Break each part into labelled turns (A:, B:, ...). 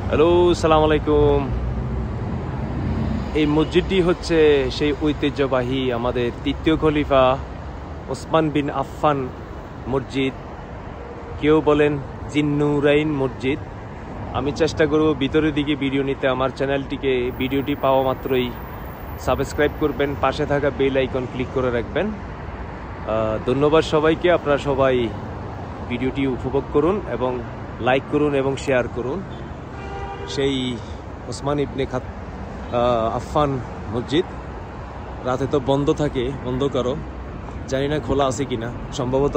A: Hello, আসসালামু আলাইকুম। এই মসজিদটি হচ্ছে সেই ঐতিহ্যবাহী আমাদের তৃতীয় খলিফা ওসমান বিন আফফান মসজিদ, কেউ বলেন জিন্নুরাইন মসজিদ। আমি চেষ্টা করব ভিতরের দিকে ভিডিও নিতে। আমার চ্যানেলটিকে ভিডিওটি পাওয়া মাত্রই সাবস্ক্রাইব করবেন, পাশে থাকা বেল আইকন ক্লিক করে রাখবেন। ধন্যবাদ সবাইকে। আপনারা সবাই ভিডিওটি উপভোগ করুন এবং লাইক করুন এবং শেয়ার করুন। সেই ওসমান ইবনে আফফান মসজিদ রাতে তো বন্ধ থাকে, অন্ধকারও, জানি না খোলা আছে কিনা, সম্ভবত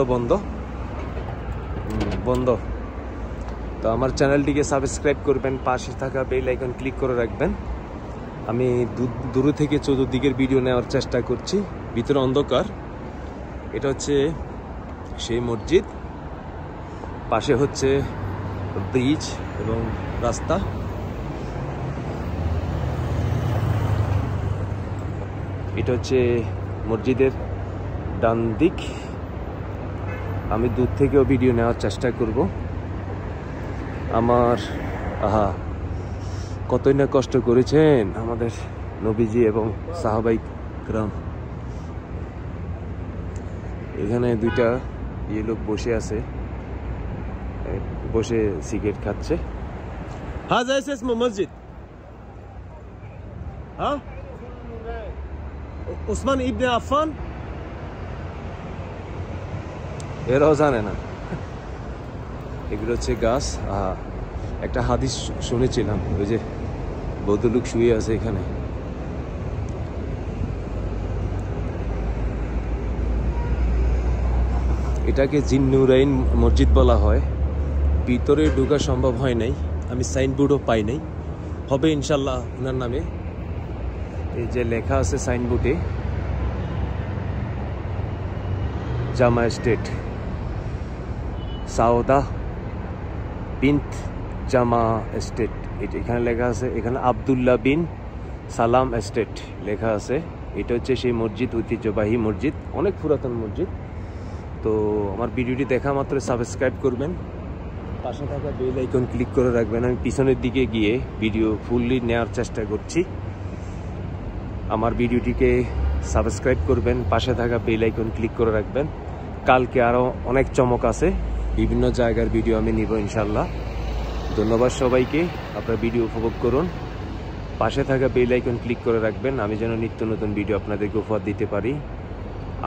A: বন্ধ। তো আমার চ্যানেলটিকে সাবস্ক্রাইব করবেন, পাশে থাকা বেল আইকন ক্লিক করে রাখবেন। আমি দূর থেকে চতুর্দিকের ভিডিও নেওয়ার চেষ্টা করছি। ভিতরে অন্ধকার। এটা হচ্ছে সেই মসজিদ, পাশে হচ্ছে ব্রিজ এবং রাস্তা। এটা হচ্ছে মসজিদের ডান দিক। আমি দূর থেকেও ভিডিও নেওয়ার চেষ্টা করব। আমার কতই না কষ্ট করেছেন আমাদের নবীজি এবং সাহাবাই کرام। এখানে দুইটা লোক বসে আছে, বসে সিগারেট খাচ্ছে। হাজা ইসমু মসজিদ, হ্যাঁ, ওসমান ইবনে আফফান। এরাও জানে না। এগুলো হচ্ছে গাছ। একটা হাদিস শুনেছিলাম, ওই যে বৌদ্ধলোক শুয়ে আছে এখানে। এটাকে জিন্নুরাইন মসজিদ বলা হয়। ভিতরে ঢোকা সম্ভব হয় নাই, আমি সাইনবোর্ডও পাই নাই। হবে ইনশাল্লাহ ওনার নামে। এই যে লেখা আছে সাইনবোর্ডে, জামা এস্টেট, সাউদা বিনত জামা এস্টেট, এখানে লেখা আছে। এখানে আবদুল্লাহ বিন সালাম এস্টেট লেখা আছে। এটা হচ্ছে সেই মসজিদ, ঐতিহ্যবাহী মসজিদ, অনেক পুরাতন মসজিদ। তো আমার ভিডিওটি দেখা মাত্র সাবস্ক্রাইব করবেন, পাশে থাকা বেল আইকন ক্লিক করে রাখবেন। আমি পিছনের দিকে গিয়ে ভিডিও ফুললি নেওয়ার চেষ্টা করছি। আমার ভিডিওটিকে সাবস্ক্রাইব করবেন, পাশে থাকা বেল আইকন ক্লিক করে রাখবেন। কালকে আরও অনেক চমক আছে, বিভিন্ন জায়গার ভিডিও আমি নিব ইনশাল্লাহ। ধন্যবাদ সবাইকে। আপনারা ভিডিও উপভোগ করুন, পাশে থাকা বেল আইকন ক্লিক করে রাখবেন, আমি যেন নিত্য নতুন ভিডিও আপনাদেরকে উপহার দিতে পারি।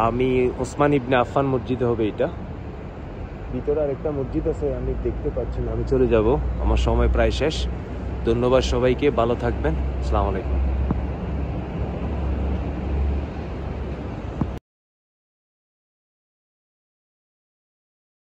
A: আমি ওসমান ইবনে আফফান মসজিদে হবে এটা। ভিতরে আরেকটা মসজিদ আছে, আমি দেখতে পাচ্ছি না, আমি চলে যাব, আমার সময় প্রায় শেষ। ধন্যবাদ সবাইকে, ভালো থাকবেন। আসসালামু আলাইকুম।